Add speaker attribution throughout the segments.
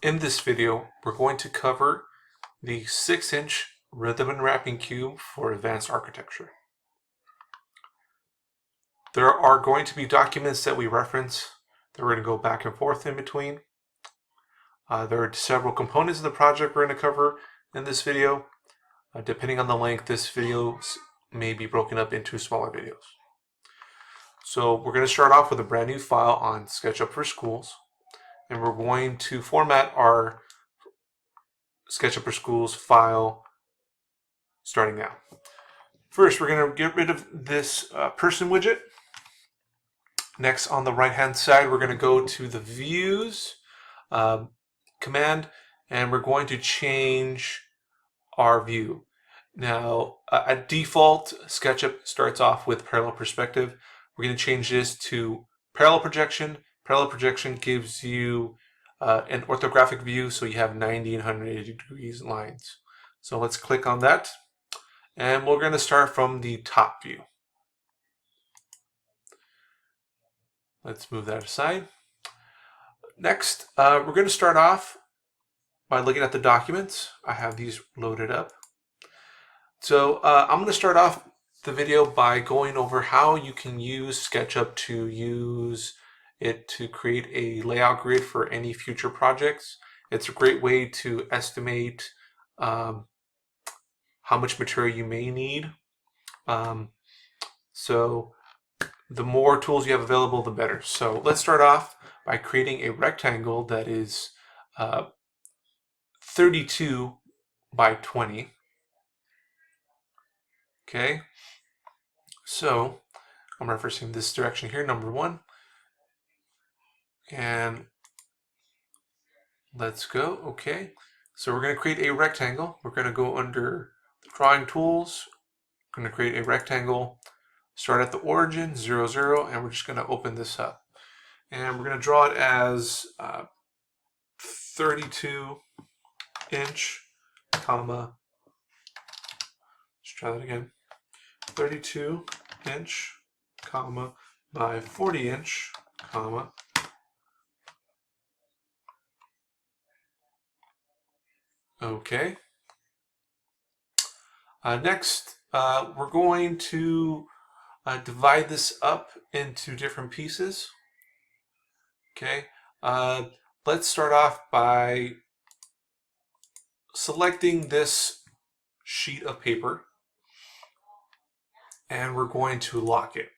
Speaker 1: In this video, we're going to cover the 6-inch rhythm and wrapping cube for advanced architecture. There are going to be documents that we reference that we're going to go back and forth in between. There are several components of the project we're going to cover in this video. Depending on the length, this video may be broken up into smaller videos. So we're going to start off with a brand new file on SketchUp for Schools, and we're going to format our SketchUp for Schools file starting now. First, we're going to get rid of this person widget. Next, on the right hand side, we're going to go to the Views command, and we're going to change our view. Now, at default, SketchUp starts off with parallel perspective. We're going to change this to parallel projection. Parallel projection gives you an orthographic view, so you have 90 and 180 degrees lines. So let's click on that, and we're going to start from the top view. Let's move that aside. Next, we're going to start off by looking at the documents. I have these loaded up. So I'm going to start off the video by going over how you can use SketchUp to use it to create a layout grid for any future projects. It's a great way to estimate how much material you may need. So the more tools you have available, the better. So let's start off by creating a rectangle that is 32 by 20. Okay, so I'm referencing this direction here, number 1. And let's go. Okay, so we're going to create a rectangle. We're going to go under the drawing tools. We're going to create a rectangle. Start at the origin, 0, 0, and we're just going to open this up. And we're going to draw it as 32 inch, comma, let's try that again, 32 inch, comma, by 40 inch, comma, okay. Next, we're going to divide this up into different pieces. Okay, let's start off by selecting this sheet of paper, and we're going to lock it.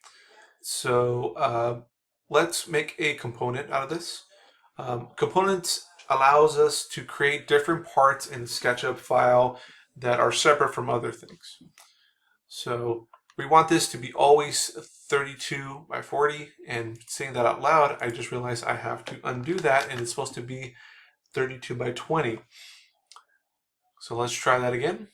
Speaker 1: So let's make a component out of this. Components allows us to create different parts in the SketchUp file that are separate from other things. So we want this to be always 32 by 40, and saying that out loud, I just realized I have to undo that, and it's supposed to be 32 by 20. So let's try that again.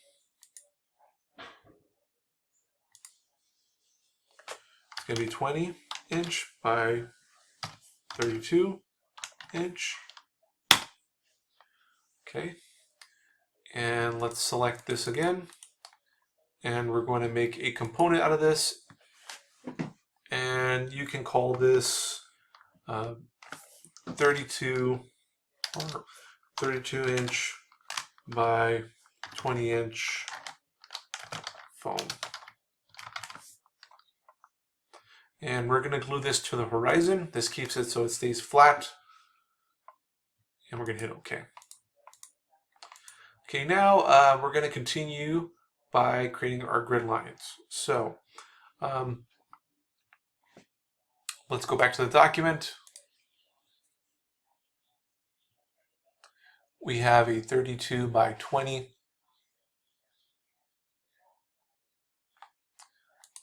Speaker 1: It's going to be 20 inch by 32 inch. Okay, and let's select this again, and we're going to make a component out of this, and you can call this 32 inch by 20 inch foam. And we're going to glue this to the horizon. This keeps it so it stays flat, and we're going to hit OK. Okay, now we're going to continue by creating our grid lines. So let's go back to the document. We have a 32 by 20.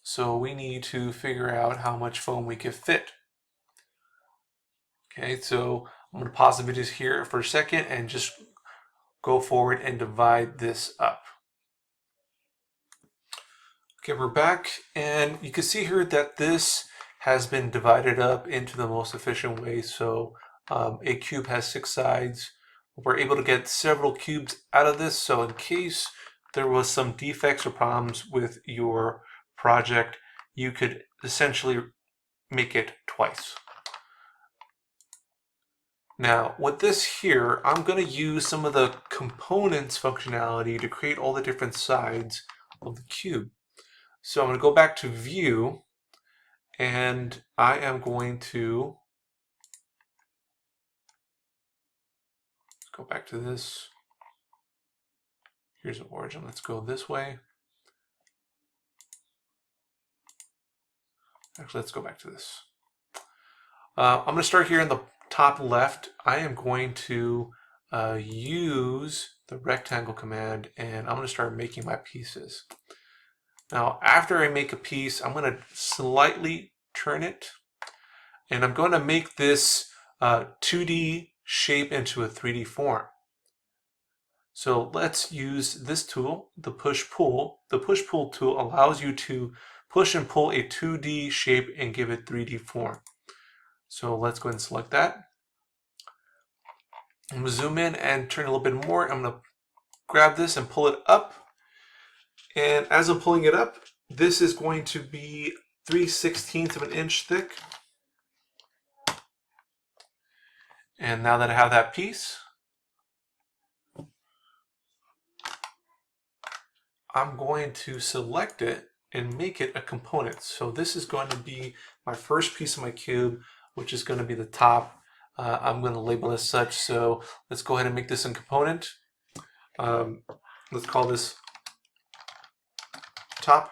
Speaker 1: So we need to figure out how much foam we can fit. Okay, so I'm going to pause the video here for a second and just go forward and divide this up. Okay, we're back, and you can see here that this has been divided up into the most efficient way. So a cube has 6 sides. We're able to get several cubes out of this, so in case there was some defects or problems with your project, you could essentially make it twice. Now, with this here, I'm going to use some of the components functionality to create all the different sides of the cube. So I'm going to go back to View, and I am going to go back to this. Here's an origin. Let's go this way. Actually, let's go back to this. I'm going to start here in the top left. I am going to use the rectangle command, and I'm going to start making my pieces. Now, after I make a piece, I'm going to slightly turn it, and I'm going to make this 2D shape into a 3D form. So let's use this tool, the push-pull. The push-pull tool allows you to push and pull a 2D shape and give it 3D form. So let's go ahead and select that. I'm going to zoom in and turn a little bit more. I'm going to grab this and pull it up. And as I'm pulling it up, this is going to be 3/16 of an inch thick. And now that I have that piece, I'm going to select it and make it a component. So this is going to be my first piece of my cube, which is going to be the top. I'm going to label it as such. So let's go ahead and make this a component. Let's call this top.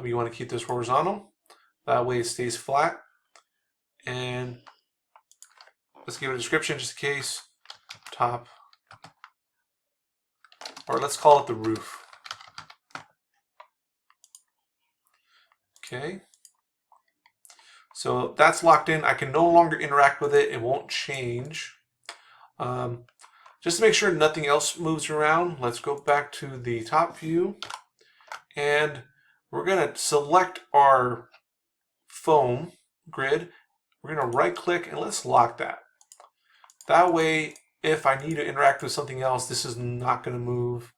Speaker 1: You want to keep this horizontal. That way it stays flat. And let's give it a description just in case. Top. Or let's call it the roof. Okay. So that's locked in. I can no longer interact with it. It won't change. Just to make sure nothing else moves around, let's go back to the top view. And we're going to select our foam grid. We're going to right click and let's lock that. That way, if I need to interact with something else, this is not going to move,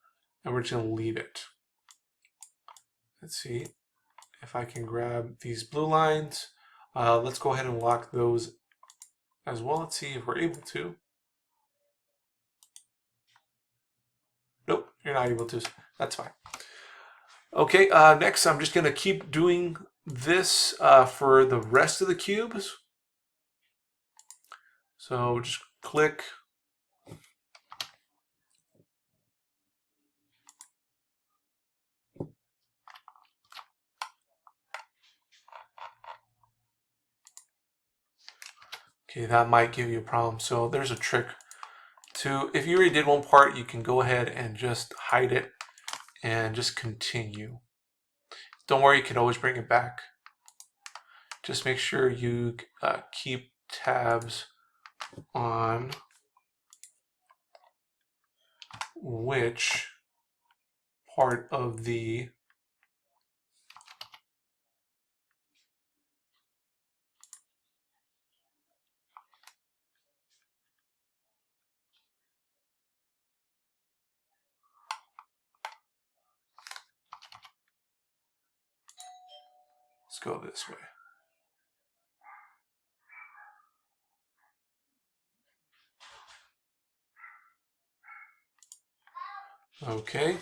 Speaker 1: and we're just going to leave it. Let's see if I can grab these blue lines. Let's go ahead and lock those as well. Let's see if we're able to. Nope, you're not able to. That's fine. Okay, next I'm just going to keep doing this for the rest of the cubes. So just click. Okay, that might give you a problem. So there's a trick to, if you already did one part, you can go ahead and just hide it and just continue. Don't worry, you can always bring it back. Just make sure you keep tabs on which part of the let's go this way. Okay,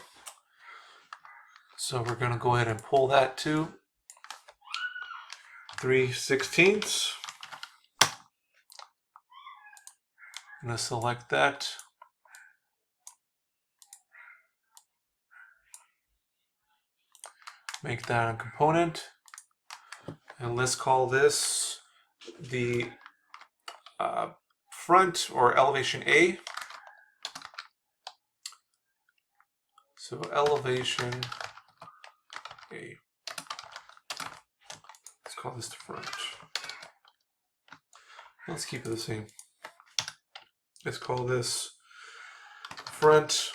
Speaker 1: so we're going to go ahead and pull that to 3/16. I'm going to select that. Make that a component. And let's call this the front or elevation A. So elevation A. Let's call this the front. Let's keep it the same. Let's call this front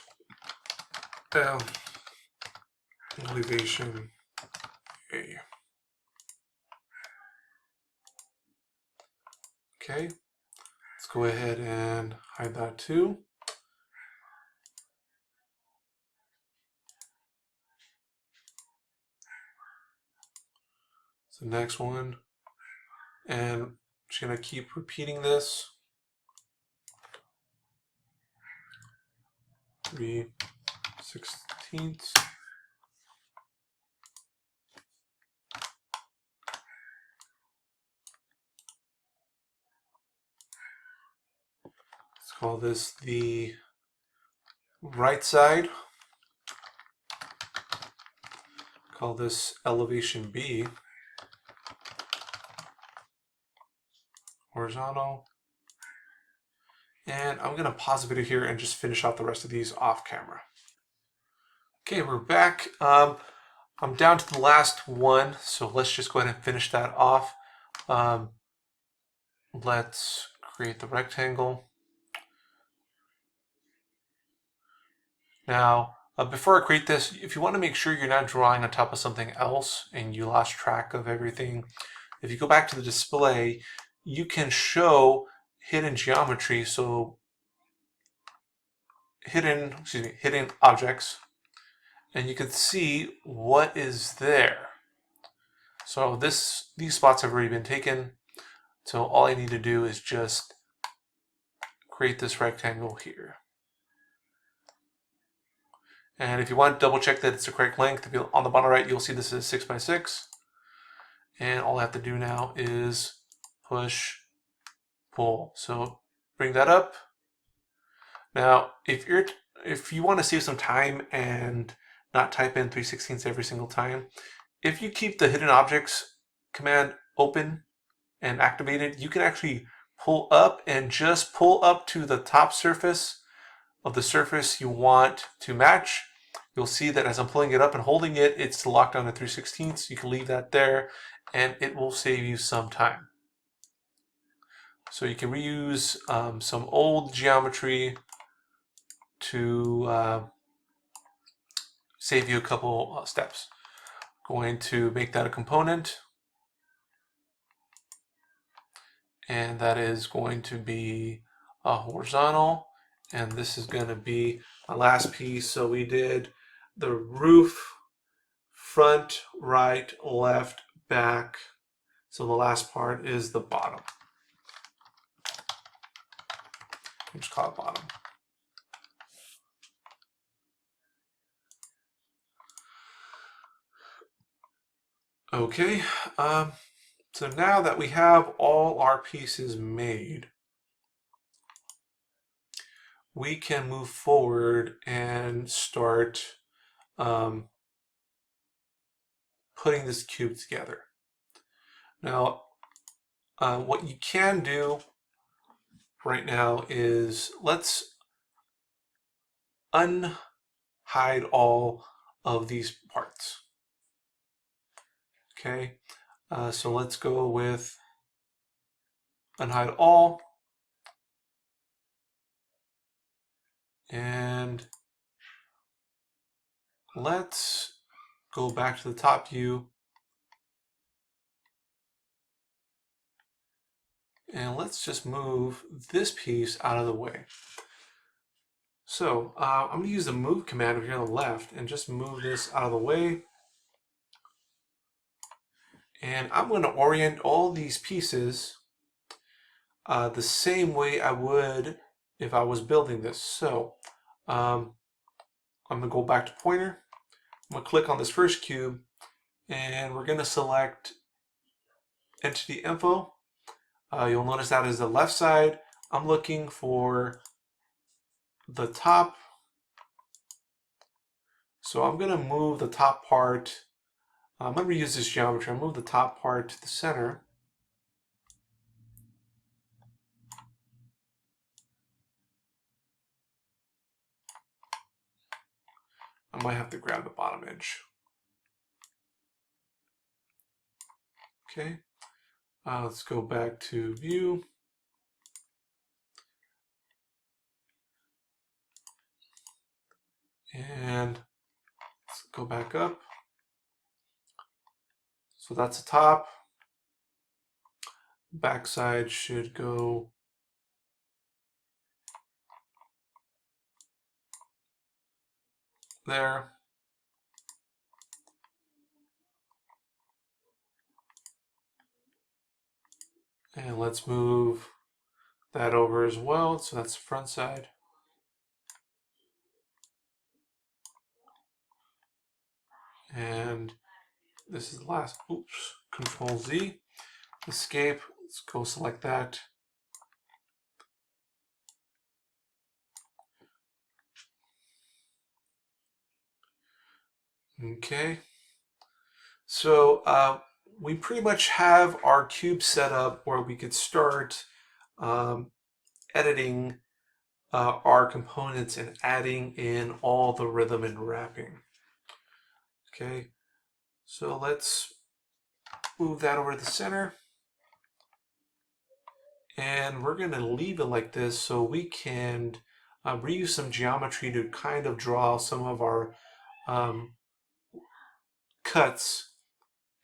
Speaker 1: elevation A. Okay, let's go ahead and hide that too. So next one, and I'm just gonna keep repeating this. 3/16. Let's call this the right side. Call this elevation B. Horizontal. And I'm going to pause the video here and just finish out the rest of these off camera. Okay, we're back. I'm down to the last one, so let's just go ahead and finish that off. Let's create the rectangle. Now, before I create this, if you want to make sure you're not drawing on top of something else and you lost track of everything, if you go back to the display, you can show hidden geometry, so hidden objects, and you can see what is there. So these spots have already been taken, so all I need to do is just create this rectangle here. And if you want to double check that it's the correct length, if you on the bottom right, you'll see this is 6 by 6. And all I have to do now is push, pull. So bring that up. Now, if you want to save some time and not type in 3/16 every single time, if you keep the hidden objects command open and activated, you can actually pull up and just pull up to the top surface of the surface you want to match. You'll see that as I'm pulling it up and holding it, it's locked down to 3/16. You can leave that there and it will save you some time. So you can reuse some old geometry to save you a couple steps. Going to make that a component, and that is going to be a horizontal, and this is going to be my last piece. So we did the roof, front, right, left, back. So the last part is the bottom. We'll just call it bottom. Okay, so now that we have all our pieces made, we can move forward and start putting this cube together. Now, what you can do right now is let's unhide all of these parts. Okay, so let's go with unhide all, and let's go back to the top view, and let's just move this piece out of the way. So I'm going to use the move command over here on the left and just move this out of the way. And I'm going to orient all these pieces the same way I would if I was building this. So I'm going to go back to pointer. I'm going to click on this first cube, and we're going to select entity info. You'll notice that is the left side. I'm looking for the top. So I'm going to move the top part. I'm going to reuse this geometry. I'll move the top part to the center. I might have to grab the bottom edge. Okay, let's go back to view. And let's go back up. So that's the top. Backside should go there. And let's move that over as well. So that's the front side. And this is the last, oops, Control Z, escape. Let's go select that. Okay. So we pretty much have our cube set up where we could start editing our components and adding in all the rhythm and wrapping. Okay, so let's move that over to the center. And we're going to leave it like this so we can reuse some geometry to kind of draw some of our cuts,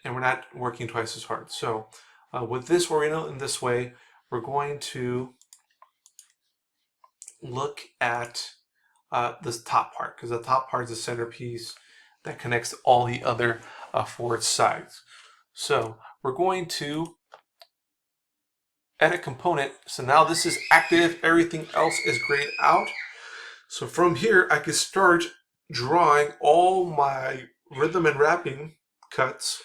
Speaker 1: and we're not working twice as hard. So with this oriented in this way, we're going to look at this top part, because the top part is the centerpiece that connects to all the other four sides. So we're going to edit component. So now this is active, everything else is grayed out. So from here I can start drawing all my rhythm and wrapping cuts,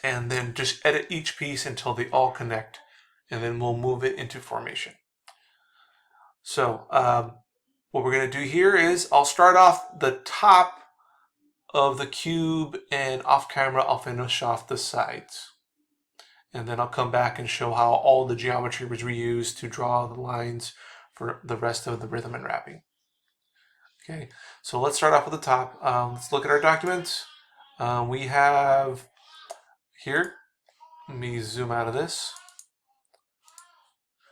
Speaker 1: and then just edit each piece until they all connect, and then we'll move it into formation. So what we're going to do here is I'll start off the top of the cube, and off camera I'll finish off the sides. And then I'll come back and show how all the geometry was reused to draw the lines for the rest of the rhythm and wrapping. Okay, so let's start off with the top. Let's look at our documents. We have here, let me zoom out of this.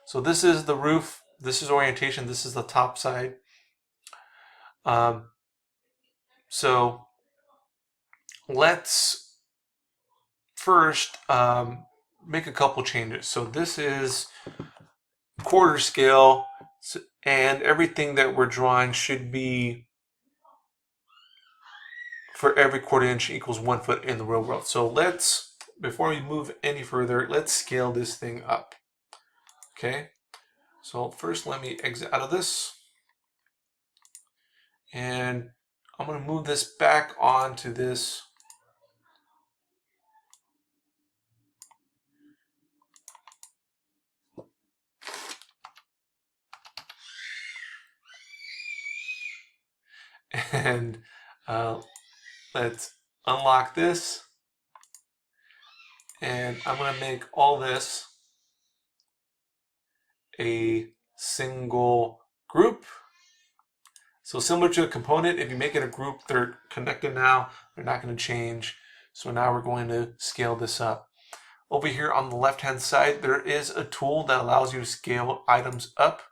Speaker 1: So this is the roof, this is orientation, this is the top side. So let's first make a couple changes. So this is quarter scale, and everything that we're drawing should be for every quarter inch equals 1 foot in the real world. So let's, before we move any further, let's scale this thing up. Okay, so first let me exit out of this, and I'm going to move this back onto this. And let's unlock this, and I'm going to make all this a single group. So similar to a component, if you make it a group, they're connected now, they're not going to change. So now we're going to scale this up. Over here on the left hand side, there is a tool that allows you to scale items up.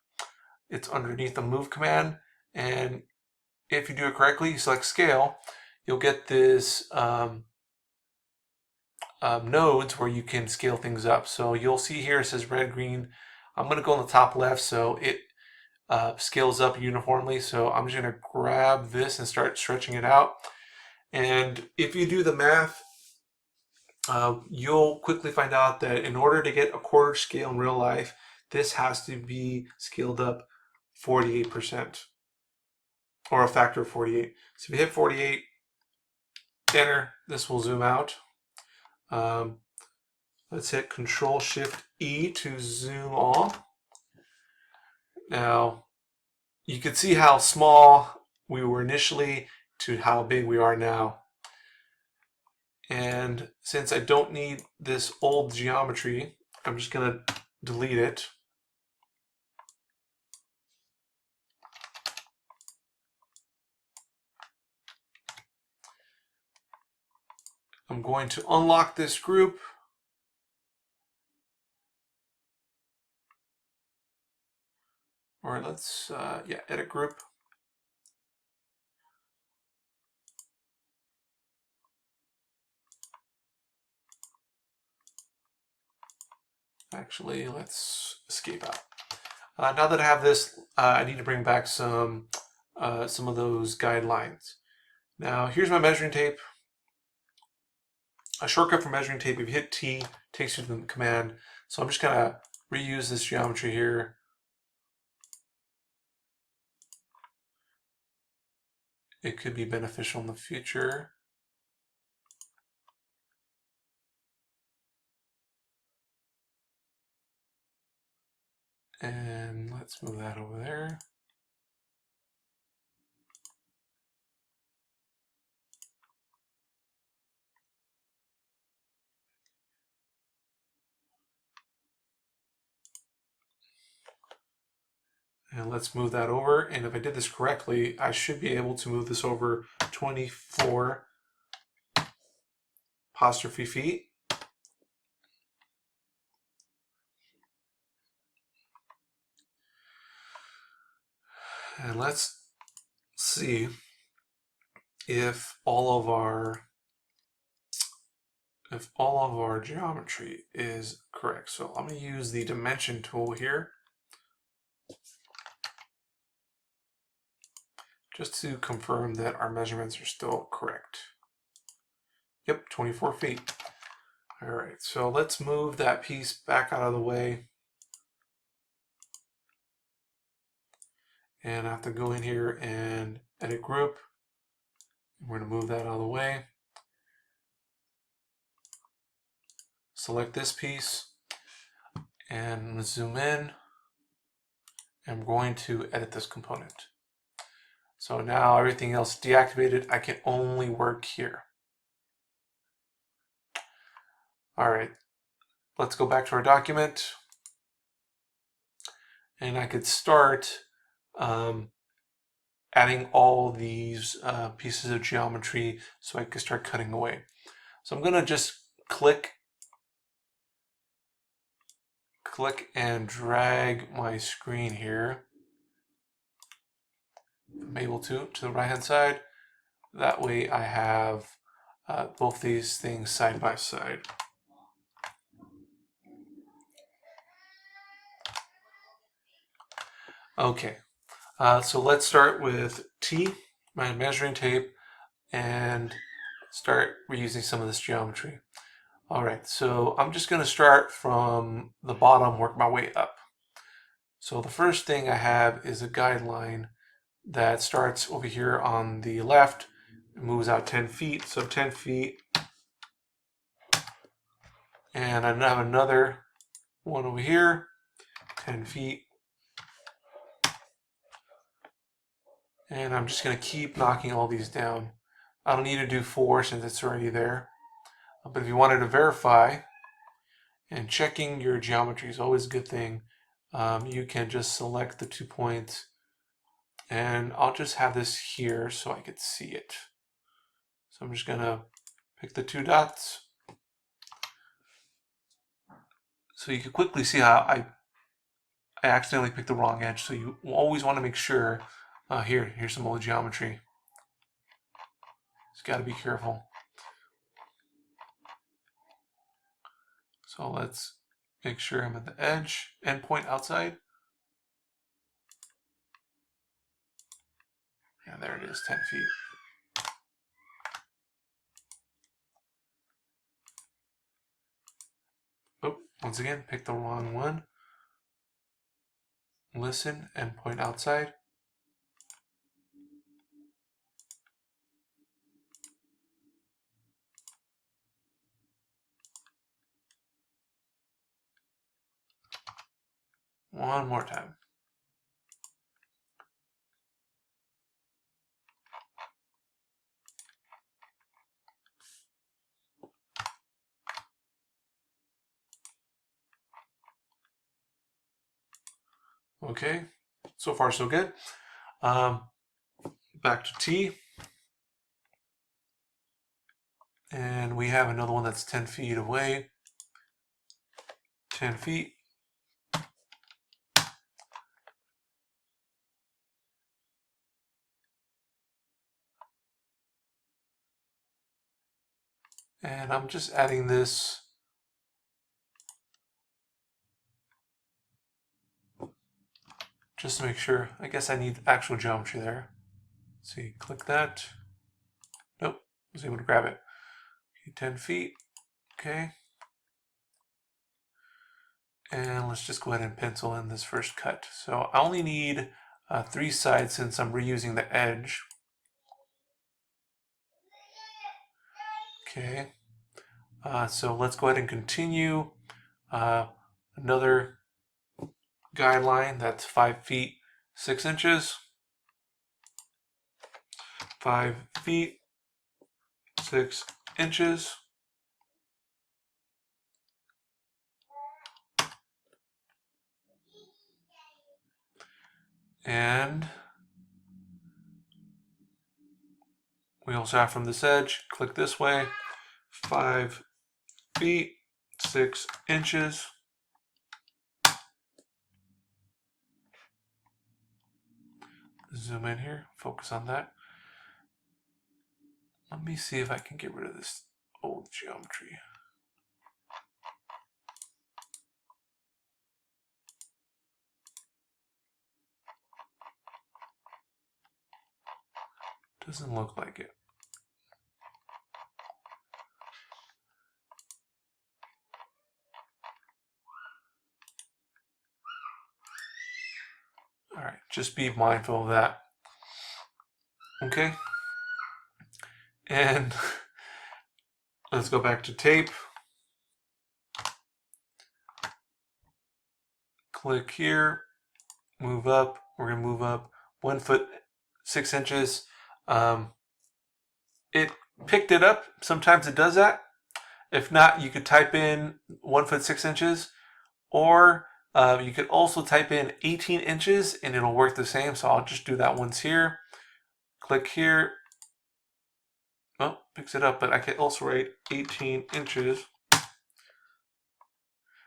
Speaker 1: It's underneath the move command, and if you do it correctly, you select scale, you'll get this nodes where you can scale things up. So you'll see here it says red, green. I'm going to go on the top left so it scales up uniformly. So I'm just going to grab this and start stretching it out. And if you do the math, you'll quickly find out that in order to get a quarter scale in real life, this has to be scaled up 48%, or a factor of 48. So if you hit 48, enter, this will zoom out. Let's hit Control Shift E to zoom off. Now, you can see how small we were initially to how big we are now. And since I don't need this old geometry, I'm just going to delete it. I'm going to unlock this group. Or let's, edit group. Actually, let's escape out. Now that I have this, I need to bring back some of those guidelines. Now, here's my measuring tape. A shortcut for measuring tape, if you hit T, takes you to the command. So I'm just going to reuse this geometry here. It could be beneficial in the future. let's move that over there. And let's move that over. And if I did this correctly, I should be able to move this over 24 apostrophe feet. And let's see if all of our geometry is correct. So I'm going to use the dimension tool here just to confirm that our measurements are still correct. Yep, 24 feet. All right, so let's move that piece back out of the way. And I have to go in here and edit group. We're going to move that out of the way. Select this piece and zoom in. I'm going to edit this component. So now everything else deactivated. I can only work here. All right, let's go back to our document. And I could start adding all these pieces of geometry so I could start cutting away. So I'm going to just click and drag my screen here. I'm able to the right hand side. That way I have both these things side by side. Okay, so let's start with T, my measuring tape, and start reusing some of this geometry. All right, so I'm just going to start from the bottom, work my way up. So the first thing I have is a guideline that starts over here on the left, and moves out 10 feet, so 10 feet. And I have another one over here, 10 feet. And I'm just going to keep knocking all these down. I don't need to do 4 since it's already there. But if you wanted to verify, and checking your geometry is always a good thing, you can just select the 2 points. And I'll just have this here so I could see it. So I'm just going to pick the 2 dots. So you can quickly see how I accidentally picked the wrong edge. So you always want to make sure, here's some old geometry. Just got to be careful. So let's make sure I'm at the edge, endpoint outside. And there it is, 10 feet. Oh, once again, pick the wrong one. Listen, endpoint outside. One more time. Okay, so far so good. Back to T. And we have another one that's 10 feet away. 10 feet. And I'm just adding this just to make sure. I guess I need actual geometry there. Let's see, click that. Nope, I was able to grab it. Okay, 10 feet. Okay. And let's just go ahead and pencil in this first cut. So I only need 3 sides since I'm reusing the edge. Okay. So let's go ahead and continue. Another guideline, that's 5 feet 6 inches. 5 feet 6 inches. And we also have from this edge, click this way, 5 feet 6 inches. Zoom in here, focus on that. Let me see if I can get rid of this old geometry. Doesn't look like it. All right, just be mindful of that. Okay. And let's go back to tape. Click here, move up. We're gonna move up 1 foot 6 inches. It picked it up. Sometimes it does that. If not, you could type in 1 foot 6 inches, or you could also type in 18 inches and it'll work the same. So I'll just do that once here. Click here. Oh, picks it up, but I can also write 18 inches.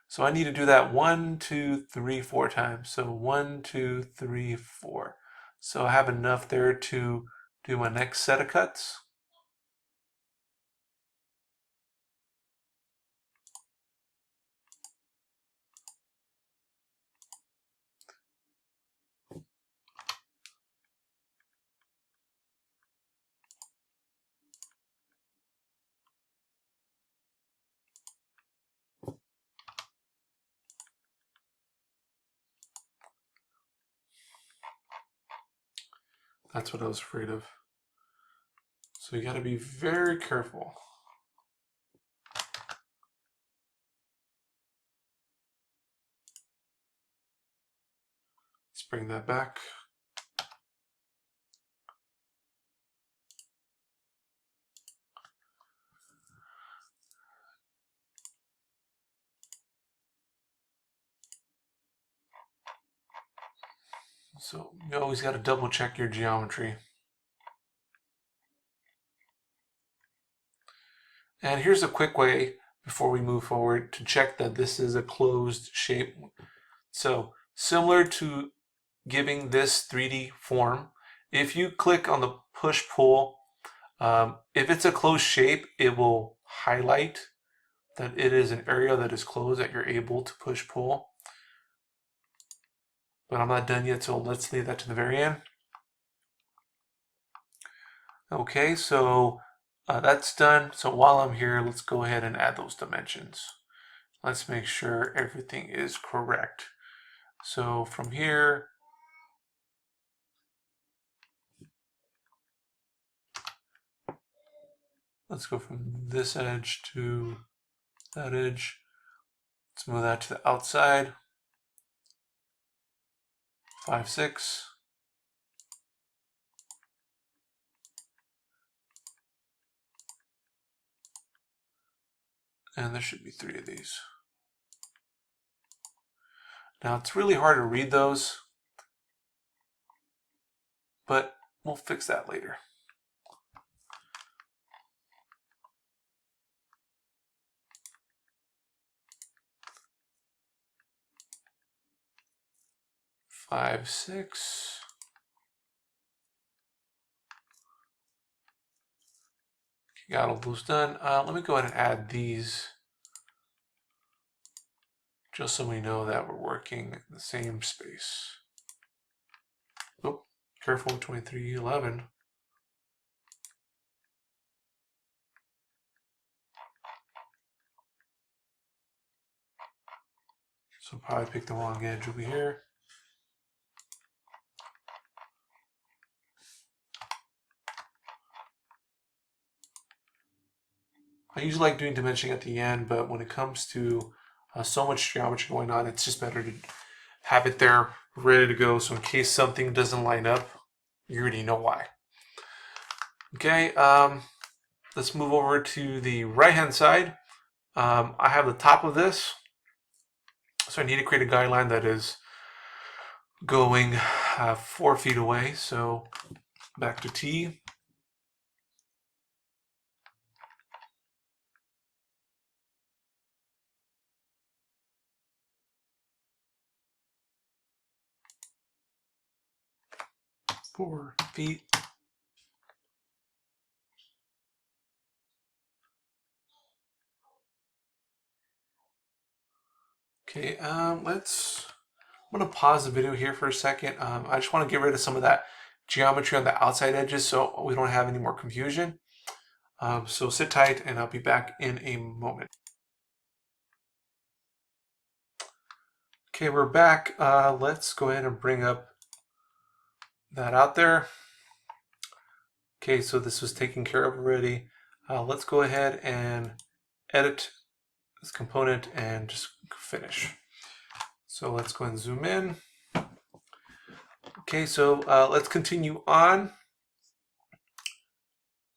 Speaker 1: So I need to do that 1, 2, 3, 4 times. So 1, 2, 3, 4. So I have enough there to do my next set of cuts. That's what I was afraid of. So you got to be very careful. Let's bring that back. So you always got to double check your geometry. And here's a quick way before we move forward to check that this is a closed shape. So similar to giving this 3D form, if you click on the push-pull, if it's a closed shape, it will highlight that it is an area that is closed that you're able to push-pull. But I'm not done yet, so let's leave that to the very end. Okay, so that's done. So while I'm here, let's go ahead and add those dimensions. Let's make sure everything is correct. So from here, let's go from this edge to that edge. Let's move that to the outside. 5, 6. And there should be 3 of these. Now it's really hard to read those, but we'll fix that later. Five, 6. Got all those done. Let me go ahead and add these just so we know that we're working in the same space. Oh, careful, 2311. So probably pick the wrong edge over here. I usually like doing dimensioning at the end, but when it comes to so much geometry going on, it's just better to have it there ready to go, so in case something doesn't line up, you already know why. Okay, let's move over to the right hand side. I have the top of this, so I need to create a guideline that is going 4 feet away. So back to T. Four feet. Okay, I'm going to pause the video here for a second. I just want to get rid of some of that geometry on the outside edges so we don't have any more confusion. So sit tight and I'll be back in a moment. Okay, we're back. Let's go ahead and bring up that out there. Okay, so this was taken care of already. Let's go ahead and edit this component and just finish. So let's go and zoom in. Okay, so let's continue on.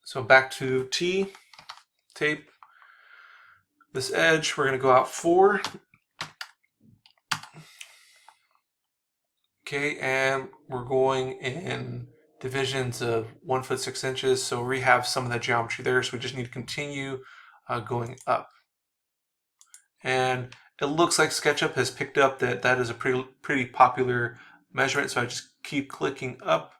Speaker 1: So back to T, tape. This edge, we're going to go out 4. Okay, and we're going in divisions of 1 foot 6 inches. So we have some of that geometry there. So we just need to continue going up. And it looks like SketchUp has picked up that that is a pretty popular measurement. So I just keep clicking up.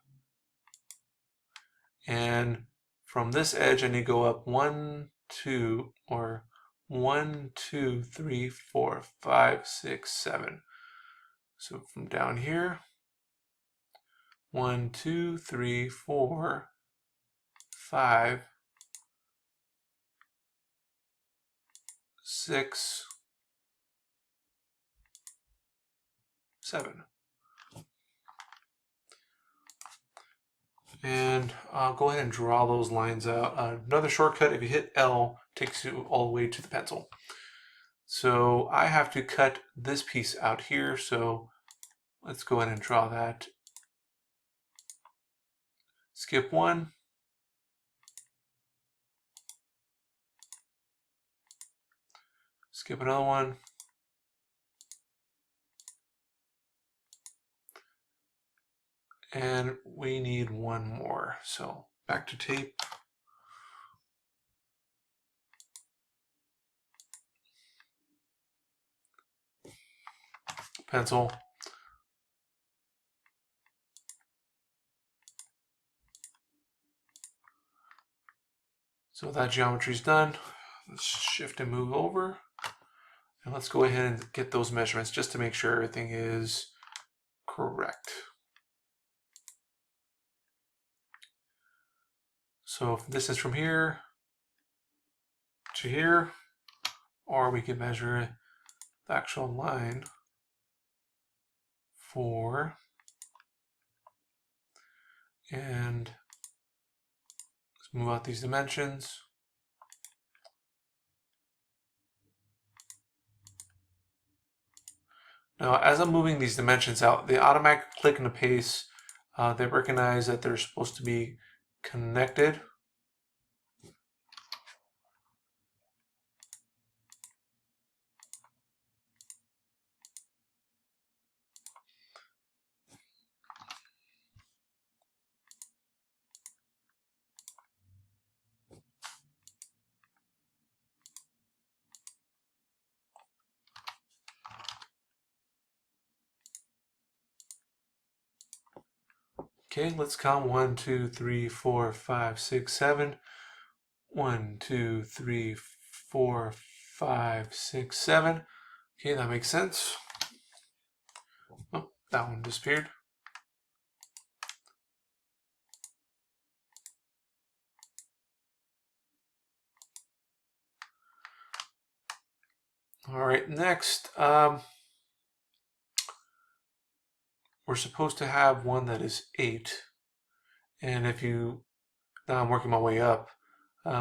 Speaker 1: And from this edge, I need to go up 1, 2, or 1, 2, 3, 4, 5, 6, 7. So from down here, 1, 2, 3, 4, 5, 6, 7. And I'll go ahead and draw those lines out. Another shortcut, if you hit L, takes you all the way to the pencil. So I have to cut this piece out here. So let's go ahead and draw that. Skip 1. Skip another one. And we need one more. So back to tape. Pencil. So that geometry is done. Let's shift and move over. And let's go ahead and get those measurements just to make sure everything is correct. So if this is from here to here, or we can measure the actual line for, and let's move out these dimensions. Now, as I'm moving these dimensions out, they automatically click into paste. They recognize that they're supposed to be connected. Okay, let's count 1, 2, 3, 4, 5, 6, 7. 1, 2, 3, 4, 5, 6, 7. Okay, that makes sense. Oh, that one disappeared. All right, next, we're supposed to have one that is 8. And if you, now I'm working my way up,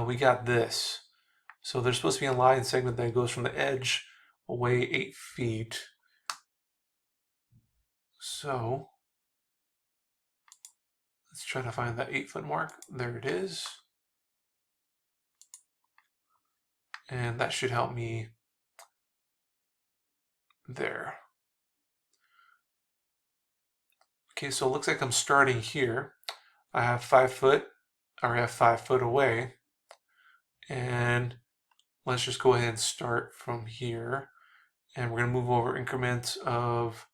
Speaker 1: we got this. So there's supposed to be a line segment that goes from the edge away 8 feet. So let's try to find that 8-foot mark. There it is. And that should help me there. Okay, so it looks like I'm starting here. I have 5 foot, or I have 5 foot away. And let's just go ahead and start from here. And we're going to move over increments of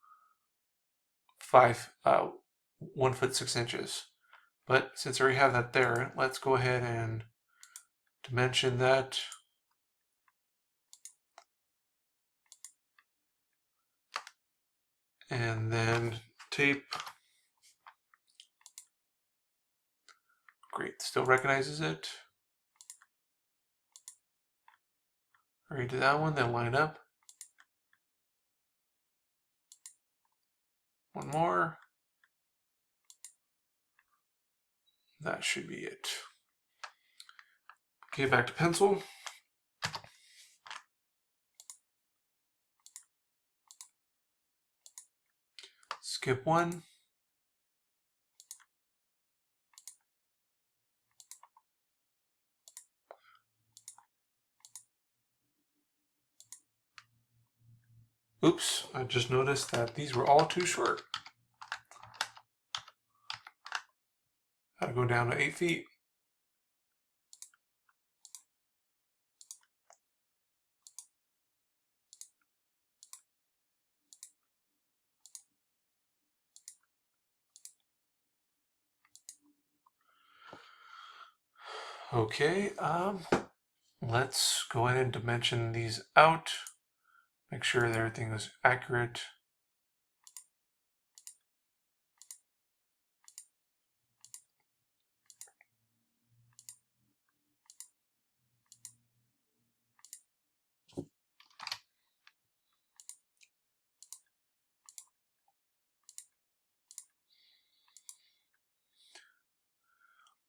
Speaker 1: 1 foot 6 inches. But since I already have that there, let's go ahead and dimension that. And then tape. Great, still recognizes it. Already did that one, then line up. One more. That should be it. Okay, back to pencil. Skip one. Oops, I just noticed that these were all too short. Gotta go down to 8 feet. Okay, let's go ahead and dimension these out. Make sure that everything is accurate.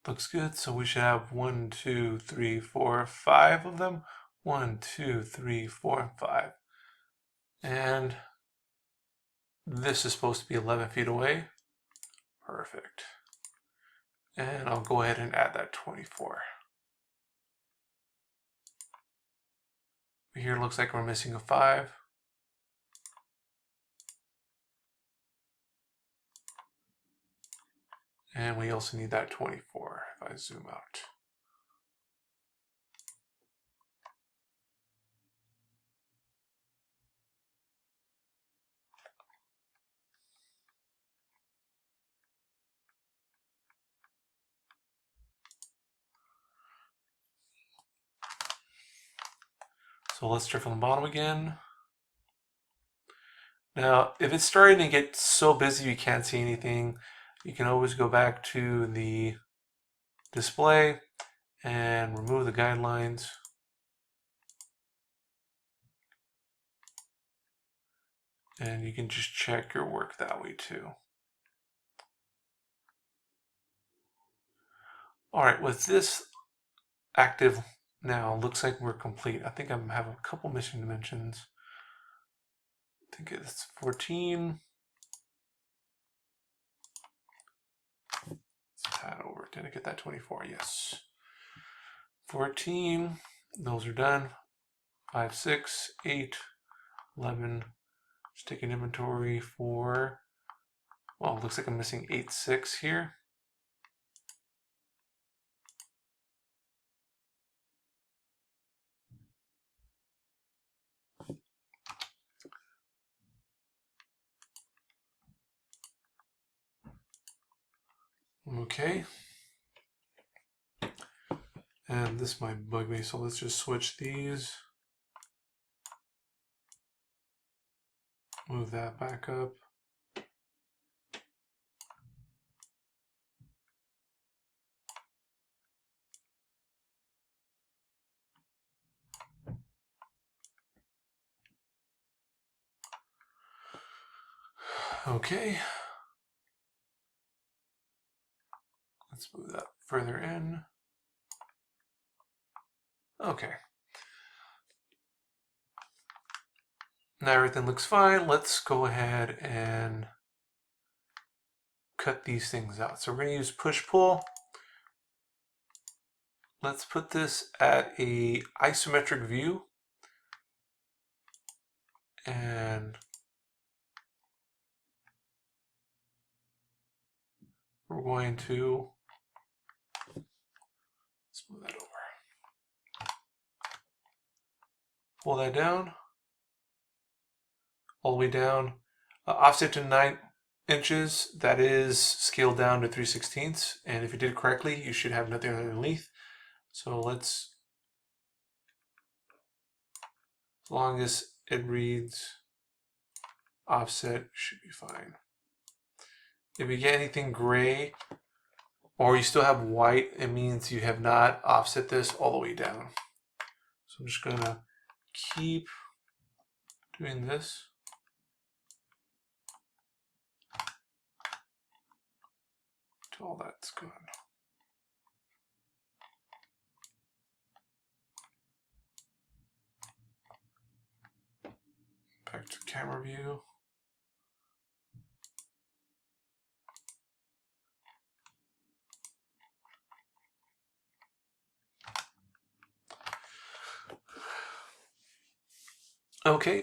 Speaker 1: Looks good. So we should have 1, 2, 3, 4, 5 of them. 1, 2, 3, 4, 5. And this is supposed to be 11 feet away. Perfect. And I'll go ahead and add that 24. Here it looks like we're missing a 5. And we also need that 24 if I zoom out. So let's start from the bottom again. Now, if it's starting to get so busy you can't see anything, you can always go back to the display and remove the guidelines. And you can just check your work that way too. All right, with this active now, looks like we're complete. I think I have a couple missing dimensions. I think it's 14. Let's add over. Did I get that 24? Yes. 14. Those are done. 5, 6, 8, 11. Just take an inventory for, well, it looks like I'm missing 8, 6 here. Okay. And this might bug me, so let's just switch these. Move that back up. Okay. Let's move that further in. Okay. Now everything looks fine. Let's go ahead and cut these things out. So we're going to use push-pull. Let's put this at a isometric view. And we're going to smooth that over. Pull that down, all the way down, offset to 9 inches. That is scaled down to 3/16. And if you did it correctly, you should have nothing underneath. So let's, as long as it reads offset, should be fine. If you get anything gray or you still have white, it means you have not offset this all the way down. So I'm just gonna keep doing this. Till all that's gone. Back to camera view. Okay,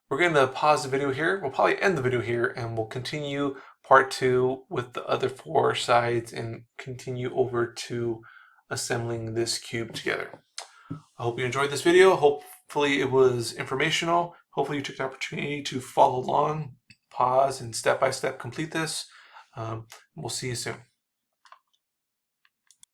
Speaker 1: we're going to pause the video here. We'll probably end the video here and we'll continue part 2 with the other 4 sides and continue over to assembling this cube together. I hope you enjoyed this video. Hopefully it was informational. Hopefully you took the opportunity to follow along, pause, and step-by-step complete this. We'll see you soon.